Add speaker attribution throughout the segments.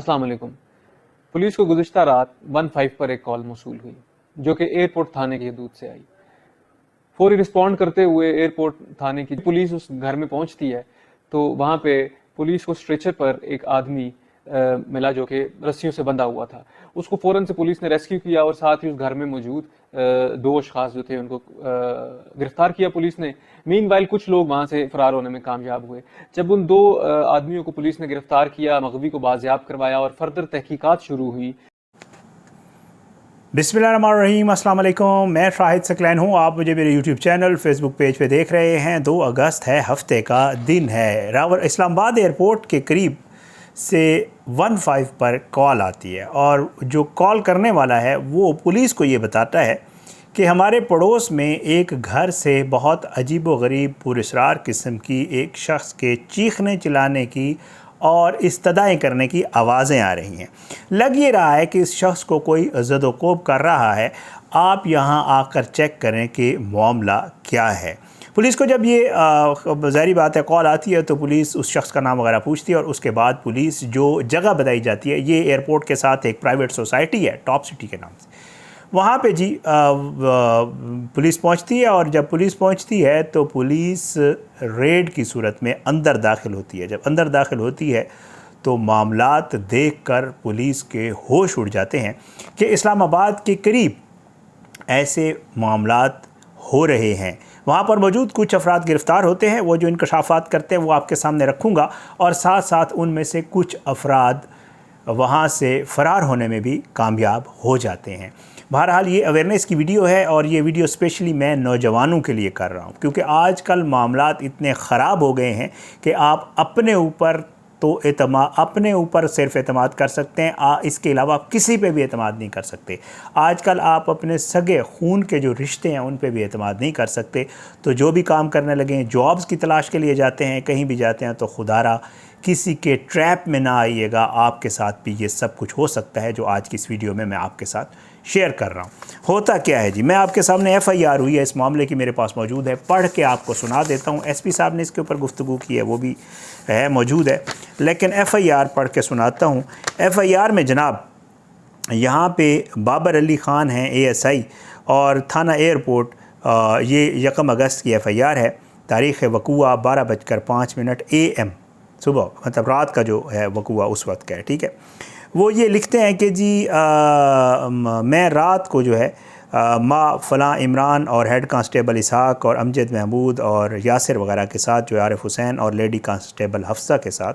Speaker 1: अस्सलाम वालेकुम। पुलिस को गुज़िश्ता रात 15 पर एक कॉल मौसूल हुई जो कि एयरपोर्ट थाने की हदूद से आई। फौरी रिस्पॉन्ड करते हुए एयरपोर्ट थाने की पुलिस उस घर में पहुंचती है तो वहां पे पुलिस को स्ट्रेचर पर एक आदमी मिला जो कि रस्सियों से बंधा हुआ था। उसको फौरन से पुलिस ने रेस्क्यू किया और साथ ही उस घर में मौजूद दो अशखास जो थे उनको गिरफ्तार किया पुलिस ने। मीनवाइल कुछ लोग वहां से फरार होने में कामयाब हुए। जब उन दो आदमियों को पुलिस ने गिरफ्तार किया, मगवी को बाजियाब करवाया और फर्दर तहकीकात शुरू हुई।
Speaker 2: बिस्मिल्लाहिर्रहमानिर्रहीम, अस्सलाम वालेकुम। मैं शाहिद सकलैन हूँ। आप मुझे मेरे यूट्यूब चैनल फेसबुक पेज पे देख रहे हैं। 2 अगस्त है, हफ्ते का दिन है। रावल इस्लामाबाद एयरपोर्ट के करीब से 15 पर कॉल आती है और जो कॉल करने वाला है वो पुलिस को ये बताता है कि हमारे पड़ोस में एक घर से बहुत अजीब व गरीब पुरअसरार किस्म की एक शख्स के चीखने चिल्लाने की और इस्तदाएँ करने की आवाज़ें आ रही हैं। लग ये रहा है कि इस शख्स को कोई ज़द-ओ-कोब कर रहा है। आप यहाँ आकर चेक करें कि मामला क्या है। पुलिस को जब ये ज़ाहिर बात है कॉल आती है तो पुलिस उस शख्स का नाम वगैरह पूछती है और उसके बाद पुलिस जो जगह बताई जाती है, ये एयरपोर्ट के साथ एक प्राइवेट सोसाइटी है टॉप सिटी के नाम से, वहाँ पे जी पुलिस पहुँचती है। और जब पुलिस पहुँचती है तो पुलिस रेड की सूरत में अंदर दाखिल होती है। जब अंदर दाखिल होती है तो मामलात देखकर पुलिस के होश उड़ जाते हैं कि इस्लामाबाद के करीब ऐसे मामलात हो रहे हैं। वहाँ पर मौजूद कुछ अफराद गिरफ़्तार होते हैं। वो जो इंकशाफात करते हैं वो आपके सामने रखूँगा और साथ साथ उनमें से कुछ अफराद वहाँ से फ़रार होने में भी कामयाब हो जाते हैं। बहरहाल ये अवेयरनेस की वीडियो है और ये वीडियो स्पेशली मैं नौजवानों के लिए कर रहा हूँ, क्योंकि आजकल मामलात इतने ख़राब हो गए हैं कि आप अपने ऊपर अपने ऊपर सिर्फ एतमाद कर सकते हैं, इसके अलावा आप किसी पे भी एतमाद नहीं कर सकते। आजकल आप अपने सगे खून के जो रिश्ते हैं उन पे भी एतमाद नहीं कर सकते। तो जो भी काम करने लगे हैं, जॉब्स की तलाश के लिए जाते हैं, कहीं भी जाते हैं, तो खुदारा किसी के ट्रैप में ना आइएगा। आपके साथ भी ये सब कुछ हो सकता है जो आज की इस वीडियो में मैं आपके साथ शेयर कर रहा हूँ। होता क्या है जी, मैं आपके सामने FIR हुई है इस मामले की मेरे पास मौजूद है, पढ़ के आपको सुना देता हूँ। SP साहब ने इसके ऊपर गुफ्तगू की है, वो भी है मौजूद है, लेकिन FIR पढ़ के सुनाता हूँ। FIR में जनाब यहाँ पे बाबर अली ख़ान हैं ASI और थाना एयरपोर्ट, ये 1 अगस्त की FIR है। तारीख़ वक़ूआ 12:05 AM सुबह, मतलब रात का जो है वक़ूआ उस वक्त का है, ठीक है। वो ये लिखते हैं कि जी मैं रात को जो है माँ फ़लाँ इमरान और हेड कांस्टेबल इसहाक़ और अमजद महमूद और यासिर वगैरह के साथ, जो आरिफ हुसैन और लेडी कांस्टेबल हफ्सा के साथ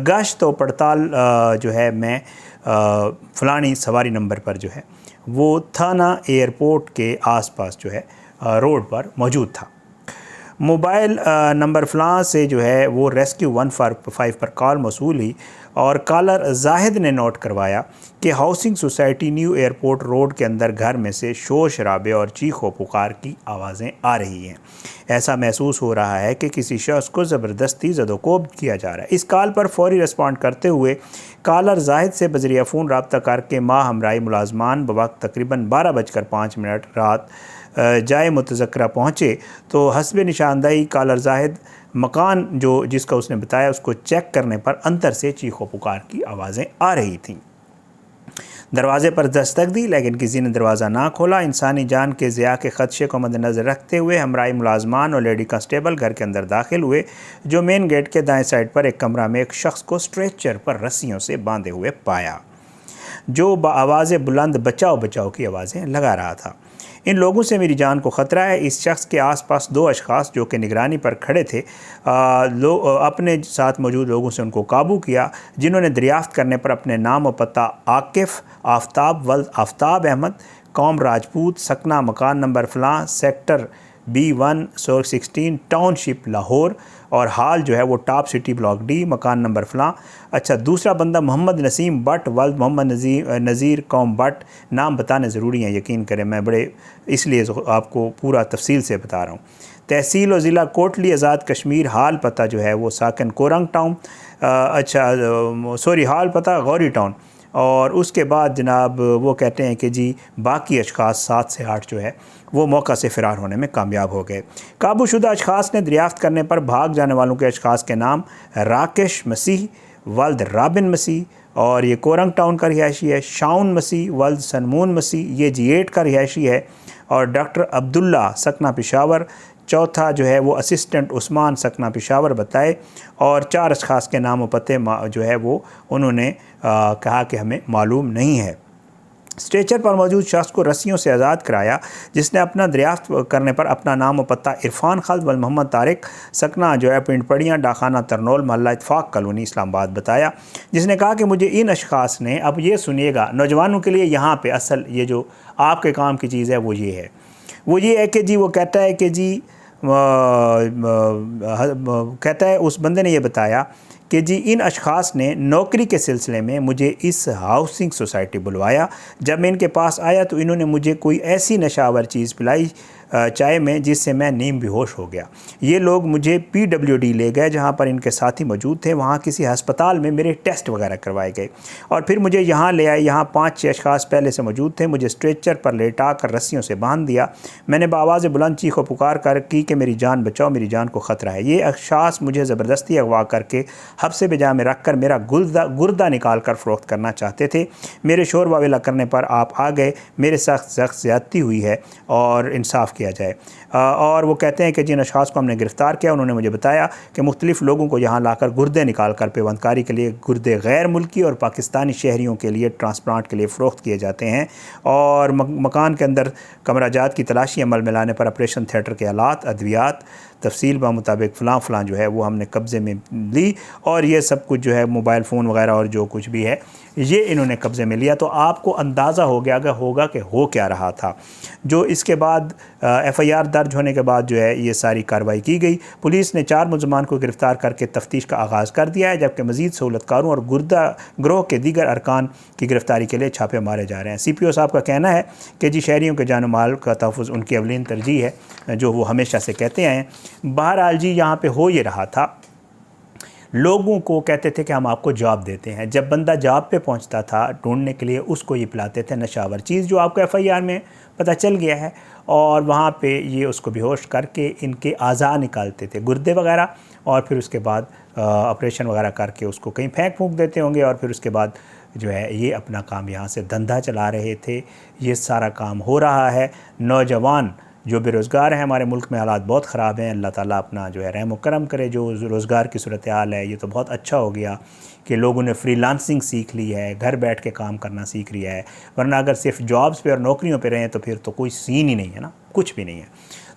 Speaker 2: गश्त और पड़ताल जो है मैं फ़लानी सवारी नंबर पर जो है वो थाना एयरपोर्ट के आसपास जो है रोड पर मौजूद था। मोबाइल नंबर फ़लाँ से जो है वो रेस्क्यू 145 पर कॉल मौसूल हुई और कॉलर जाहिद ने नोट करवाया कि housing society new airport road के अंदर घर में से शोर शराबे और चीखो पुकार की आवाज़ें आ रही हैं। ऐसा महसूस हो रहा है कि किसी शख्स को ज़बरदस्ती ज़द-ओ-कोब किया जा रहा है। इस कॉल पर फौरी रिस्पॉन्ड करते हुए कॉलर जाहिद से बज़रिया फ़ोन रब्ता करके माह हमराई मुलाजमान बवक्त तकरीबन 12:05 रात जाए मुतज़क्रा पहुँचे तो हस्ब निशानदाही कॉलर जाहिद मकान जो जिसका उसने बताया उसको चेक करने पर अंदर से चीखो पुकार की आवाज़ें आ रही थीं। दरवाज़े पर दस्तक दी लेकिन किसी ने दरवाज़ा ना खोला। इंसानी जान के ज़िया के ख़दशे को मद्देनज़र रखते हुए हमराई मुलाजमान और लेडी कांस्टेबल घर के अंदर दाखिल हुए, जो मेन गेट के दाएँ साइड पर एक कमरा में एक शख्स को स्ट्रेचर पर रस्सियों से बांधे हुए पाया, जो आवाज़ें बुलंद बचाओ बचाओ की आवाज़ें लगा रहा था। इन लोगों से मेरी जान को ख़तरा है। इस शख्स के आसपास 2 अशखास जो कि निगरानी पर खड़े थे, अपने साथ मौजूद लोगों से उनको काबू किया, जिन्होंने दरियाफ़्त करने पर अपने नाम और पता आकिफ़ आफ्ताब वल्द आफ्ताब अहमद, कौम राजपूत, सकना, मकान नंबर फ़लाँ, सेक्टर B116 टाउनशिप लाहौर, और हाल जो है वो टॉप सिटी ब्लॉक D, मकान नंबर फ़लाँ। अच्छा, दूसरा बंदा मोहम्मद नसीम बट वल्द मोहम्मद नज़ीर कौम बट। नाम बताने ज़रूरी हैं, यकीन करें, मैं बड़े इसलिए आपको पूरा तफसील से बता रहा हूँ। तहसील और ज़िला कोटली आज़ाद कश्मीर। हाल पता जो है वो साकन कोरंग टाउन, हाल पता गौरी टाउन। और उसके बाद जनाब वो कहते हैं कि जी बाकी अशखास 7 से 8 जो है वो मौका से फ़रार होने में कामयाब हो गए। काबूशुदा अशखास ने दरियाफ़्त करने पर भाग जाने वालों के अशखास के नाम राकेश मसीह वल्द राबिन मसीह और ये कोरंग टाउन का रिहायशी है। शाउन मसीह वल्द सनमून मसीह ये G8 का रिहायशी है। और डॉक्टर अब्दुल्ला सकना पेशावर, चौथा जो है वो असिस्टेंट उस्मान सकना पेशावर बताए। और 4 अशखास के नाम व पते जो है वो उन्होंने कहा कि हमें मालूम नहीं है। स्ट्रेचर पर मौजूद शख्स को रस्सियों से आज़ाद कराया, जिसने अपना दरियाफ्त करने पर अपना नाम व पता इरफान खालिद वल मोहम्मद तारिक सकना जो है पिंड पड़ियाँ डाखाना तरनोल महल्ला इत्फाक कॉलोनी इस्लामाबाद बताया, जिसने कहा कि मुझे इन अशखास ने, अब ये सुनिएगा नौजवानों के लिए यहाँ पे असल ये जो आपके काम की चीज़ है वो ये है, वो ये है कि जी वो कहता है कि जी कहता है उस बंदे ने ये बताया कि जी इन अशखास ने नौकरी के सिलसिले में मुझे इस हाउसिंग सोसाइटी बुलवाया। जब मैं इनके पास आया तो इन्होंने मुझे कोई ऐसी नशावर चीज़ पिलाई चाय में जिससे मैं नीम बेहोश हो गया। ये लोग मुझे PWD ले गए जहाँ पर इनके साथी मौजूद थे। वहाँ किसी हस्पताल में मेरे टेस्ट वगैरह करवाए गए और फिर मुझे यहाँ ले आए। यहाँ 5-6 अशखास पहले से मौजूद थे। मुझे स्ट्रेचर पर लेटा कर रस्सियों से बांध दिया। मैंने बावाज़ बुलंद चीखो पुकार कर की कि मेरी जान बचाओ, मेरी जान को ख़तरा है। ये अशखास मुझे ज़बरदस्ती अगवा करके हब्से बेजा में रख कर मेरा गुर्दा निकाल कर फ़रोख्त करना चाहते थे। मेरे शोर वावेला करने पर आप आ गए। मेरे सख्त ज़्यादती हुई है और इंसाफ़ किया जाए। और वो कहते हैं कि जिन अशखास को हमने गिरफ़्तार किया उन्होंने मुझे बताया कि मुख्तलिफ़ लोगों को यहाँ लाकर गुर्दे निकाल कर पेवंदकारी के लिए गुर्दे गैर मुल्की और पाकिस्तानी शहरियों के लिए ट्रांसप्लांट के लिए फ़रोख्त किए जाते हैं। और मकान के अंदर कमराजात की तलाशी अमल में लाने पर ऑपरेशन थिएटर के आलात, अद्वियात तफसील मुताबिक फ़लाँ जो है वो हमने कब्ज़े में ली और ये सब कुछ जो है मोबाइल फ़ोन वगैरह और जो कुछ भी है ये इन्होंने कब्ज़े में लिया। तो आपको अंदाज़ा हो गया होगा कि हो क्या रहा था। जो इसके बाद FIR दर्ज होने के बाद जो है ये सारी कार्रवाई की गई। पुलिस ने 4 मुलज़मान को गिरफ़्तार करके तफ्तीश का आगाज़ कर दिया है, जबकि मज़ीद सहूलतकारों और गुर्दा गिरोह के दीगर अरकान की गिरफ़्तारी के लिए छापे मारे जा रहे हैं। CPO साहब का कहना है कि जी शहरियों के जान माल का तहफ़्फ़ुज़ उनकी अवलीन तरजीह है, जो वो हमेशा से कहते आए हैं। बहरहाल जी यहाँ पर हो ये रहा था, लोगों को कहते थे कि हम आपको जॉब देते हैं। जब बंदा जॉब पे पहुंचता था ढूंढने के लिए उसको ये पिलाते थे नशावर चीज़, जो आपको FIR में पता चल गया है। और वहाँ पे ये उसको बेहोश करके इनके आज़ा निकालते थे, गुर्दे वगैरह, और फिर उसके बाद ऑपरेशन वगैरह करके उसको कहीं फेंक फूंक देते होंगे। और फिर उसके बाद जो है ये अपना काम यहाँ से धंधा चला रहे थे। ये सारा काम हो रहा है। नौजवान जो बेरोज़गार हैं, हमारे मुल्क में हालात बहुत ख़राब हैं। अल्लाह ताला अपना जो है रहम व करम करे। जो रोज़गार की सूरत हाल है ये तो बहुत अच्छा हो गया कि लोगों ने फ्रीलांसिंग सीख ली है, घर बैठ के काम करना सीख लिया है। वरना अगर सिर्फ जॉब्स पे और नौकरियों पे रहें तो फिर तो कोई सीन ही नहीं है ना, कुछ भी नहीं है।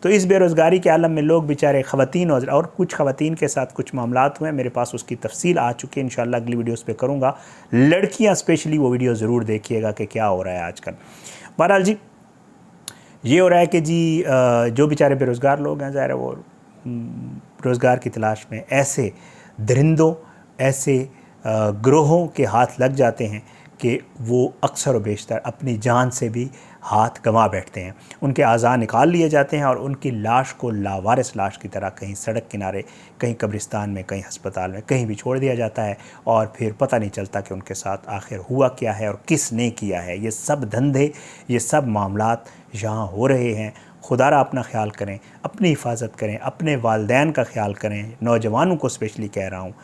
Speaker 2: तो इस बेरोज़गारी के आलम में लोग बेचारे ख़वातीन और कुछ ख़वातीन के साथ कुछ मामलात हुए। मेरे पास उसकी तफसील आ चुकी है, इंशाअल्लाह अगली वीडियोज़ पे करूँगा। लड़कियाँ स्पेशली वो वीडियो ज़रूर देखिएगा कि क्या हो रहा है आजकल। बहरहाल जी ये हो रहा है कि जी जो बेचारे बेरोज़गार लोग हैं, ज़ाहिर है वो रोज़गार की तलाश में ऐसे दरिंदों, ऐसे ग्रोहों के हाथ लग जाते हैं कि वो अक्सर व बेशतर अपनी जान से भी हाथ गंवा बैठते हैं। उनके आज़ा निकाल लिए जाते हैं और उनकी लाश को लावारिस लाश की तरह कहीं सड़क किनारे, कहीं कब्रिस्तान में, कहीं अस्पताल में, कहीं भी छोड़ दिया जाता है। और फिर पता नहीं चलता कि उनके साथ आखिर हुआ क्या है और किसने किया है। ये सब धंधे, ये सब मामलात यहाँ हो रहे हैं। खुदारा अपना ख्याल करें, अपनी हिफाजत करें, अपने वालिदैन का ख्याल करें। नौजवानों को स्पेशली कह रहा हूँ,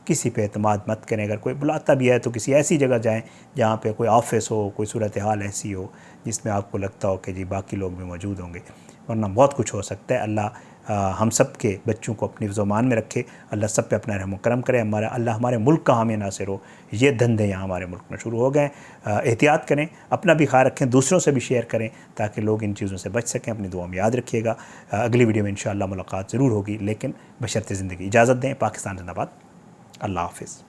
Speaker 2: किसी पे एतमाद मत करें। अगर कोई बुलाता भी है तो किसी ऐसी जगह जाएं जहाँ पे कोई ऑफिस हो, कोई सूरत हाल ऐसी हो जिसमें आपको लगता हो कि जी बाकी लोग भी मौजूद होंगे, वरना बहुत कुछ हो सकता है। अल्लाह हम सब के बच्चों को अपनी ज़ुबान में रखे। अल्लाह सब पे अपना रहम करम करे। अल्लाह हमारे मुल्क का हामी नासिर हो। ये धंधे यहाँ हमारे मुल्क में शुरू हो गए। एहतियात करें, अपना भी ख्याल रखें, दूसरों से भी शेयर करें ताकि लोग इन चीज़ों से बच सकें। अपनी दुआ में याद रखिएगा। अगली वीडियो में इंशाअल्लाह मुलाकात ज़रूर होगी, लेकिन बशर्ते ज़िंदगी। इजाज़त दें। पाकिस्तान जिंदाबाद। अल्लाह हाफ़िज़।